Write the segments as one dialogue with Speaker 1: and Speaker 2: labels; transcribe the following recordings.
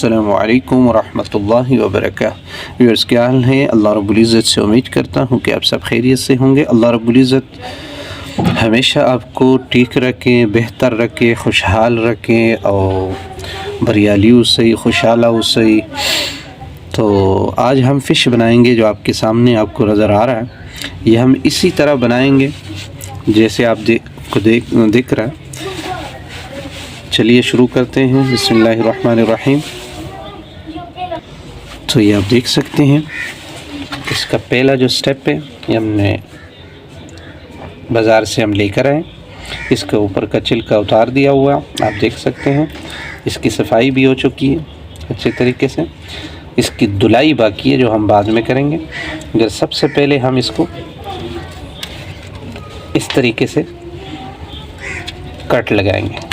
Speaker 1: अस्सलामु अलैकुम वरहमतुल्लाहि वबरकातुहू। व्यूअर्स, क्या हाल है? अल्लाह रब्बुल इज़्ज़त से उम्मीद करता हूँ कि आप सब खैरियत से होंगे। अल्लाह रब्बुल इज़्ज़त हमेशा आपको ठीक रखें, बेहतर रखें, खुशहाल रखें और बरियालियों से, खुशहालियों से। तो आज हम फ़िश बनाएंगे जो आपके सामने आपको नज़र आ रहा है। ये हम इसी तरह बनाएंगे जैसे आप दिख रहा है। चलिए शुरू करते हैं। बिस्मिल्लाहिर्रहमानिर्रहीम। तो ये आप देख सकते हैं, इसका पहला जो स्टेप है ये हमने बाज़ार से हम लेकर आए। इसके ऊपर का छिलका उतार दिया हुआ आप देख सकते हैं। इसकी सफाई भी हो चुकी है अच्छे तरीके से। इसकी धुलाई बाकी है जो हम बाद में करेंगे। अगर सबसे पहले हम इसको इस तरीके से कट लगाएंगे।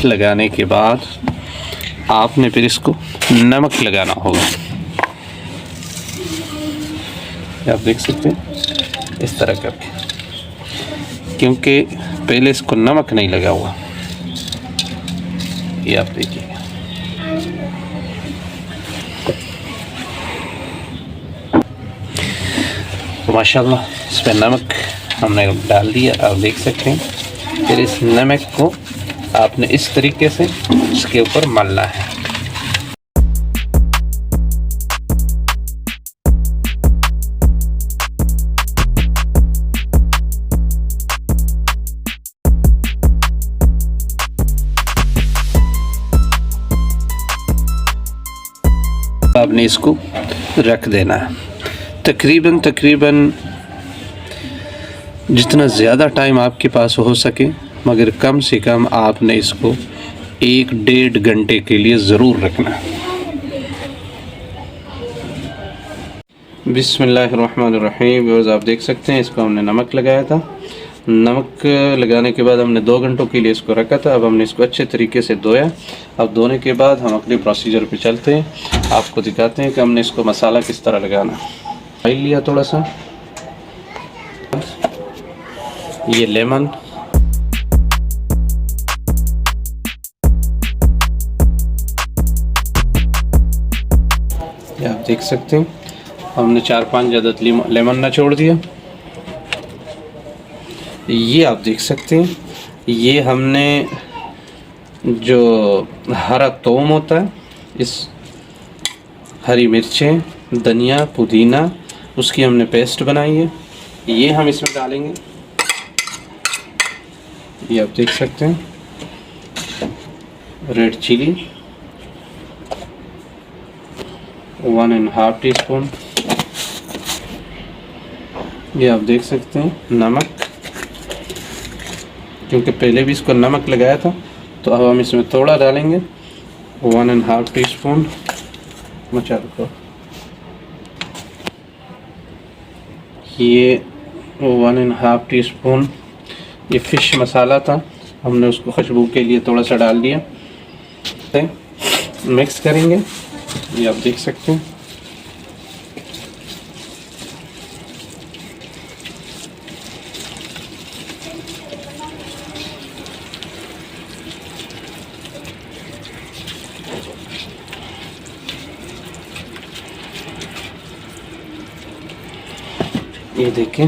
Speaker 1: लगाने के बाद आपने फिर इसको नमक लगाना होगा। आप देख सकते हैं इस तरह करके, क्योंकि पहले इसको नमक नहीं लगा हुआ। ये आप देखिए, तो माशाल्लाह इस पर नमक हमने डाल दिया। आप देख सकते हैं। फिर इस नमक को आपने इस तरीके से इसके ऊपर मलना है। आपने इसको रख देना है तकरीबन जितना ज़्यादा टाइम आपके पास हो सके, मगर कम से कम आपने इसको 1-1.5 घंटे के लिए ज़रूर रखना है। बिस्मिल्लाहिर्रहमानिर्रहीम। व्यूअर्स, आप देख सकते हैं इसको हमने नमक लगाया था। नमक लगाने के बाद हमने 2 घंटों के लिए इसको रखा था। अब हमने इसको अच्छे तरीके से धोया। अब धोने के बाद हम अगले प्रोसीजर पे चलते हैं। आपको दिखाते हैं कि हमने इसको मसाला किस तरह लगाना। ऑयल लिया थोड़ा सा, ये लेमन, ये आप देख सकते हैं। हमने 4-5 अदद लेमन ना छोड़ दिया। ये आप देख सकते हैं, ये हमने जो हरा तोम होता है, इस हरी मिर्चें, धनिया, पुदीना, उसकी हमने पेस्ट बनाई है। ये हम इसमें डालेंगे। ये आप देख सकते हैं। Red chilli 1.5 teaspoon. ये आप देख सकते हैं नमक, क्योंकि पहले भी इसको नमक लगाया था, तो अब हम इसमें थोड़ा डालेंगे 1.5 टीस्पून। मचा रखो। ये 1.5 टीस्पून ये फ़िश मसाला था, हमने उसको खुशबू के लिए थोड़ा सा डाल दिया। मिक्स करेंगे। ये आप देख सकते हैं। ये देखें,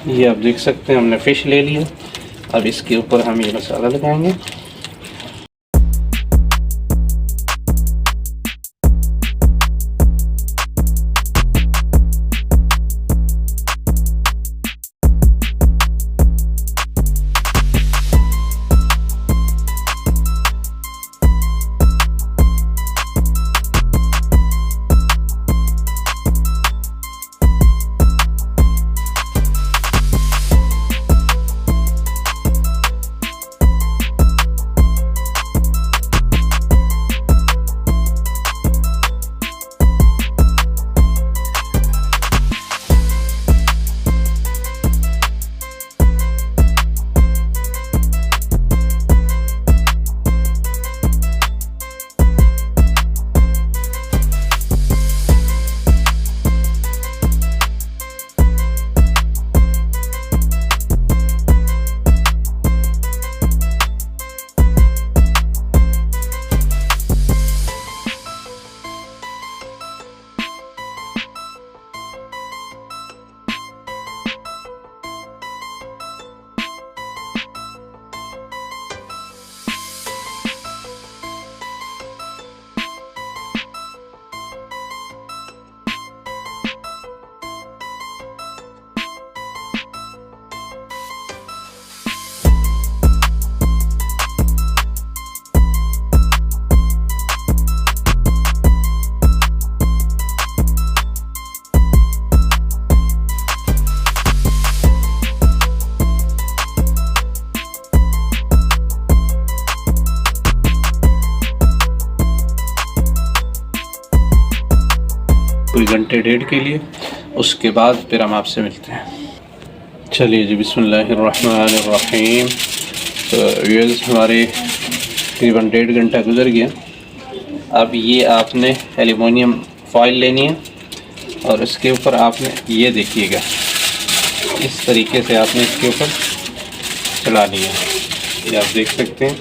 Speaker 1: ये आप देख सकते हैं हमने फ़िश ले लिया। अब इसके ऊपर हम ये मसाला लगाएंगे। कोई घंटे डेढ़ के लिए, उसके बाद फिर हम आपसे मिलते हैं। चलिए जी, बिस्मिल्लाहिर्रहमानिर्रहीम। तो व्यूअर्स, हमारे तकरीबन डेढ़ घंटा गुजर गया। अब ये आपने एल्युमिनियम फॉइल लेनी है और इसके ऊपर आपने ये देखिएगा इस तरीके से आपने इसके ऊपर चढ़ानी है। ये आप देख सकते हैं।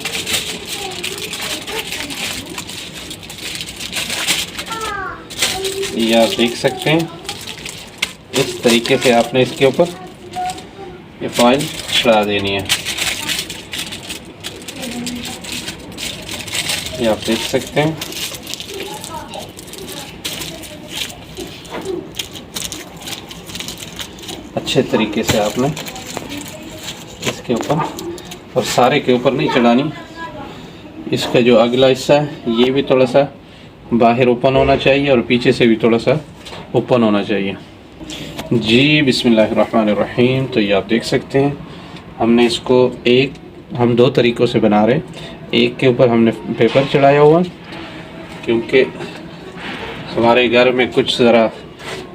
Speaker 1: ये आप देख सकते हैं, इस तरीके से आपने इसके ऊपर ये फॉइल चढ़ा देनी है। ये आप देख सकते हैं। अच्छे तरीके से आपने इसके ऊपर, और सारे के ऊपर नहीं चढ़ानी, इसका जो अगला हिस्सा है ये भी थोड़ा सा बाहर ओपन होना चाहिए और पीछे से भी थोड़ा सा ओपन होना चाहिए। जी बिस्मिल्लाहिर्रहमानिर्रहीम। तो ये आप देख सकते हैं, हमने इसको हम दो तरीक़ों से बना रहे हैं। एक के ऊपर हमने पेपर चढ़ाया हुआ, क्योंकि हमारे घर में कुछ ज़रा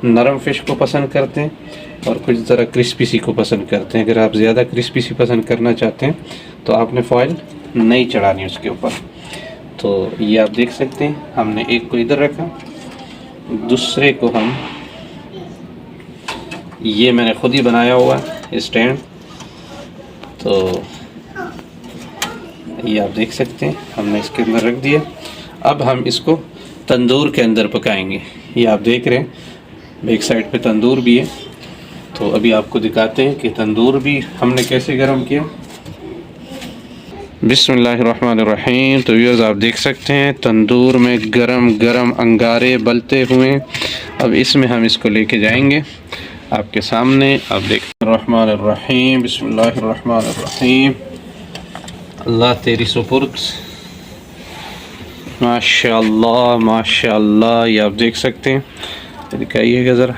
Speaker 1: नरम फ़िश को पसंद करते हैं और कुछ ज़रा क्रिस्पी सी को पसंद करते हैं। अगर आप ज़्यादा क्रिस्पी सी पसंद करना चाहते हैं तो आपने फॉइल नहीं चढ़ानी उसके ऊपर। तो ये आप देख सकते हैं, हमने एक को इधर रखा, दूसरे को हम, ये मैंने ख़ुद ही बनाया हुआ स्टैंड। तो ये आप देख सकते हैं, हमने इसके अंदर रख दिया। अब हम इसको तंदूर के अंदर पकाएंगे। ये आप देख रहे हैं, बैक साइड पे तंदूर भी है। तो अभी आपको दिखाते हैं कि तंदूर भी हमने कैसे गर्म किया। बिस्मिल्लाहिर्रहमानिर्रहीम। तो व्यूअर्स, आप देख सकते हैं तंदूर में गरम गरम अंगारे बलते हुए। अब इसमें हम इसको लेके जाएंगे आपके सामने। आप देख रहमानिर्रहीम, बिस्मिल्लाहिर्रहमानिर्रहीम। अल्लाह तेरी सुपुर्द, माशाअल्लाह माशाअल्लाह। ये आप देख सकते हैं, दिखाइएगा ज़रा।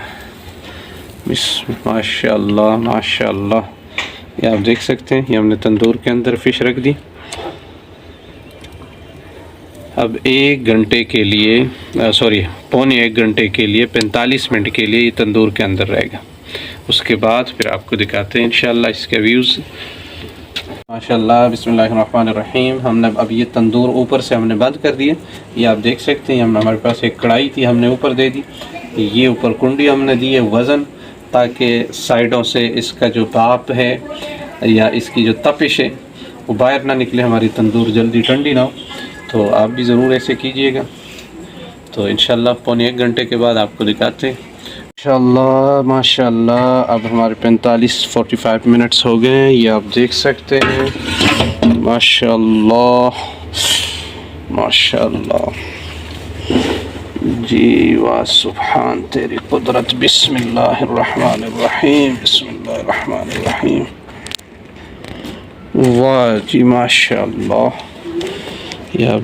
Speaker 1: माशाअल्लाह माशाअल्लाह। ये आप देख सकते हैं, ये हमने तंदूर के अंदर फ़िश रख दी। अब 1 घंटे के लिए, पौने 1 घंटे के लिए, 45 मिनट के लिए ये तंदूर के अंदर रहेगा। उसके बाद फिर आपको दिखाते हैं इंशाअल्लाह इसके व्यूज़। माशाअल्लाह, बिस्मिल्लाहिर्रहमानिर्रहीम। हमने अब ये तंदूर ऊपर से हमने बंद कर दिया। ये आप देख सकते हैं, हमारे पास एक कढ़ाई थी, हमने ऊपर दे दी। ये ऊपर कुंडी हमने दी है वज़न, ताकि साइडों से इसका जो भाप है या इसकी जो तपिश है वो बाहर ना निकले, हमारी तंदूर जल्दी ठंडी ना हो। तो आप भी ज़रूर ऐसे कीजिएगा। तो इंशाअल्लाह पौने 1 घंटे के बाद आपको दिखाते हैं इंशाअल्लाह। माशाअल्लाह, अब हमारे 45 मिनट्स हो गए हैं। ये आप देख सकते हैं, माशाअल्लाह माशाअल्लाह। जी वाह, सुभान तेरी कुदरत। बिस्मिल्लाहिर्रहमानिर्रहीम, बिस्मिल्लाहिर्रहमानिर्रहीम। वाह जी माशाअल्लाह। ये आप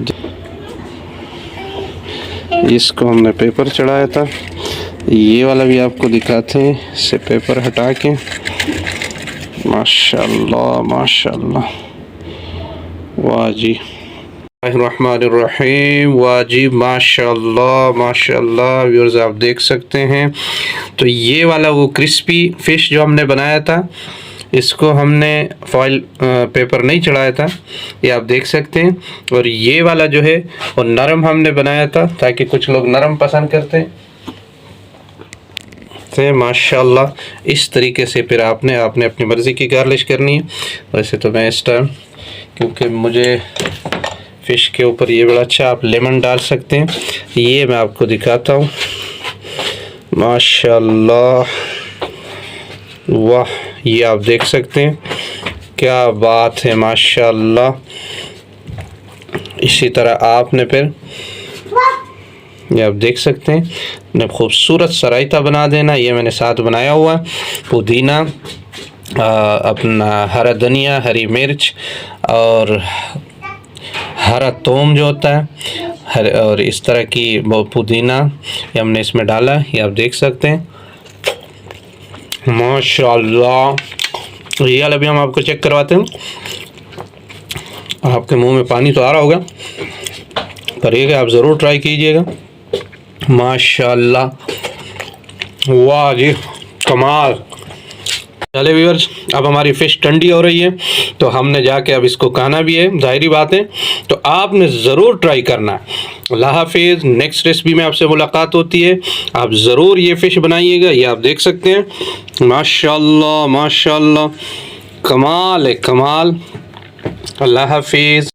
Speaker 1: इसको हमने पेपर चढ़ाया था, ये वाला भी आपको दिखाते हैं। इससे पेपर हटा के, माशाअल्लाह माशाअल्लाह। वाह जी रहमानिर्रहीम। वाह जी माशाअल्लाह माशाअल्लाह। व्यूअर्स, आप देख सकते हैं, तो ये वाला वो क्रिस्पी फ़िश जो हमने बनाया था, इसको हमने फॉइल पेपर नहीं चढ़ाया था, ये आप देख सकते हैं। और ये वाला जो है वो नरम हमने बनाया था, ताकि कुछ लोग नरम पसंद करते हैं। माशाअल्लाह, इस तरीके से फिर आपने अपनी मर्ज़ी की गार्लिश करनी है। वैसे तो मैं इस टाइम, क्योंकि मुझे फ़िश के ऊपर ये बड़ा अच्छा, आप लेमन डाल सकते हैं। ये मैं आपको दिखाता हूँ। माशाअल्लाह, वाह, ये आप देख सकते हैं, क्या बात है माशाअल्लाह। इसी तरह आपने फिर, ये आप देख सकते हैं, ने खूबसूरत सा रायता बना देना। ये मैंने साथ बनाया हुआ, पुदीना, अपना हरा धनिया, हरी मिर्च और हरा थूम जो होता है, और इस तरह की पुदीना ये हमने इसमें डाला। ये आप देख सकते हैं, माशाअल्लाह। ये वाला भी हम आपको चेक करवाते हैं। आपके मुंह में पानी तो आ रहा होगा, पर ये आप ज़रूर ट्राई कीजिएगा। माशाअल्लाह, वाह जी, कमाल। चले व्यूअर्स, अब हमारी फ़िश ठंडी हो रही है तो हमने जाके अब इसको खाना भी है, ज़ाहिरी बात है। तो आपने ज़रूर ट्राई करना है। अल्लाह हाफिज़। नेक्स्ट रेसिपी में आपसे मुलाकात होती है। आप ज़रूर ये फ़िश बनाइएगा। ये आप देख सकते हैं, माशाल्लाह माशाल्लाह, कमाल है कमाल। अल्लाह हाफिज़।